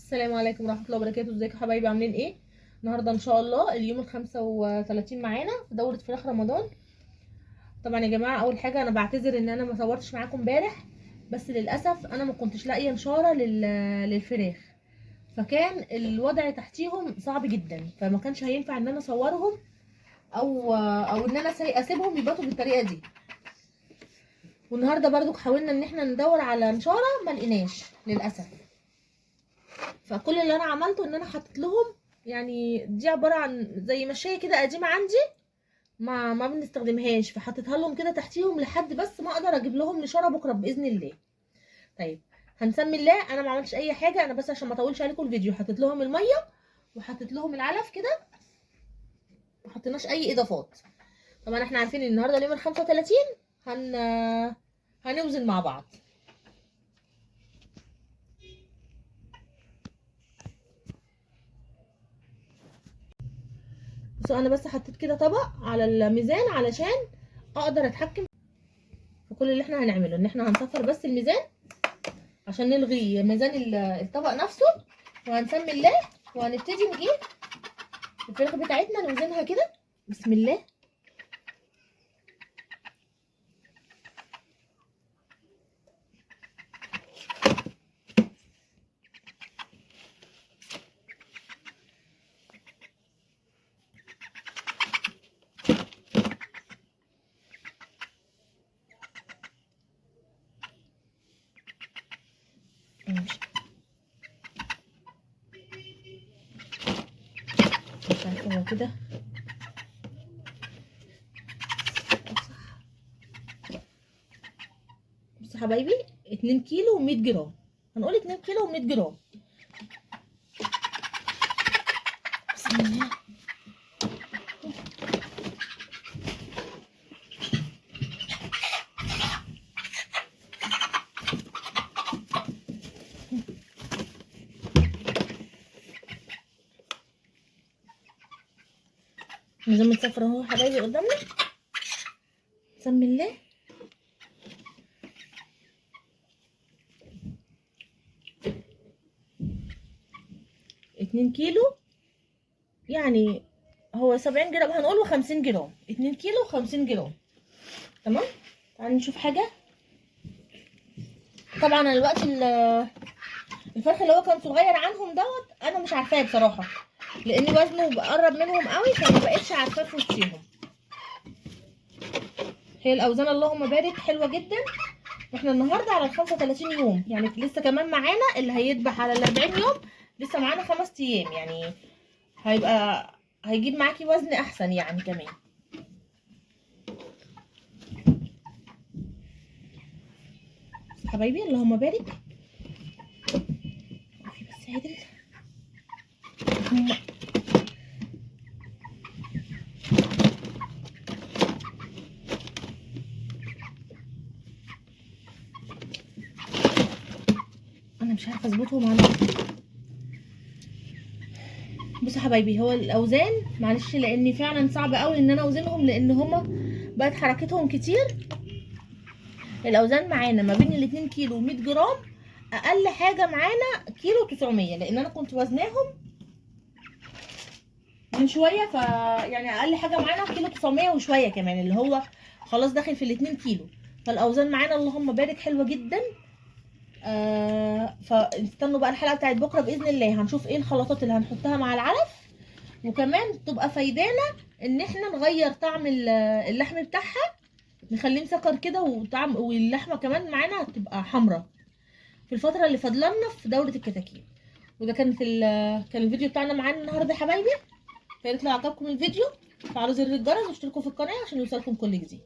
السلام عليكم ورحمة الله وبركاته. ازيكم يا حبايبي، عاملين ايه؟ النهارده ان شاء الله اليوم ال35 معانا في دورة فراخ رمضان. طبعا يا جماعة، اول حاجة انا بعتذر ان انا ما صورتش معاكم امبارح، بس للاسف انا ما كنتش لاقيه نشارة للفراخ، فكان الوضع تحتيهم صعب جدا، فما كانش هينفع ان انا اصورهم او ان انا اسيبهم يباتوا بالطريقة دي. والنهارده برضو حاولنا ان احنا ندور على نشارة، ما لقيناش للاسف. فكل اللي انا عملته ان انا حطيت لهم، يعني دي عباره عن زي مشايه كده قديمه عندي ما بنستخدمهاش، فحطيتها لهم كده تحتيهم لحد بس ما اقدر اجيب لهم نشاره بكره باذن الله. طيب، هنسمي الله. انا ما عملتش اي حاجه، انا بس عشان ما اطولش عليكم الفيديو حطيت لهم الميه وحطيت لهم العلف كده، ما حطيناش اي اضافات. طبعا احنا عارفين ان النهارده اليوم ال 35 هنوزن مع بعض. بصوا، انا بس حطيت كده طبق على الميزان علشان اقدر اتحكم. فكل اللي احنا هنعمله ان احنا هنصفر بس الميزان عشان نلغي ميزان الطبق نفسه، وهنسمي الله وهنبتدي نجيب الفراخ بتاعتنا نوزنها كده. بسم الله. ماشي، مش عارفه هو كده صح. بصوا يا حبايبي، 2 كيلو و100 جرام، هنقول 2 كيلو و100 جرام. بسم الله. الميزان متصفر اهو يا حبايبي قدامنا. بسم الله. اتنين كيلو، يعني هو 70 جرام، هنقوله 50 جرام. 2 كيلو و50 جرام. تمام. تعالوا نشوف حاجه. طبعا انا الوقت الفرخ اللي هو كان صغير عنهم دوت انا مش عارفاه بصراحه، لان وزنه بقرب منهم قوي، فما بقتش عارفاه في وشهم. هي الاوزان اللهم بارك حلوه جدا. واحنا النهارده على ال 35 يوم، يعني لسه كمان معانا اللي هيذبح على ال 40 يوم، لسه معانا 5 ايام، يعني هيجيب معاكي وزن احسن يعني كمان. حبايبي اللهم بارك. بس عدل. انا مش عارفه اظبطهم على. بصوا يا حبايبي، هو الاوزان معلش لان فعلا صعب قوي ان انا اوزنهم، لان هما بقت حركتهم كتير. الاوزان معانا ما بين ال2 كيلو و100 جرام، اقل حاجه معانا كيلو 900، لان انا كنت وزناهم من شويه، يعني اقل حاجه معانا كيلو 900 وشويه كمان، اللي هو خلاص داخل في ال2 كيلو. فالاوزان معانا اللهم بارك حلوه جدا. فاستنوا بقى الحلقه بتاعت بكره باذن الله، هنشوف ايه الخلطات اللي هنحطها مع العلف، وكمان تبقى فايدانا ان احنا نغير طعم اللحم بتاعها، نخليه مسكر كده، وطعم واللحمه كمان معانا هتبقى حمراء في الفتره اللي فاضلنا في دوره الكتاكيت. وده كان الفيديو بتاعنا معانا النهارده يا حبايبي. فياريت لو عجبكم الفيديو فعلوا زر الجرس واشتركوا في القناه عشان يوصلكم كل جديد.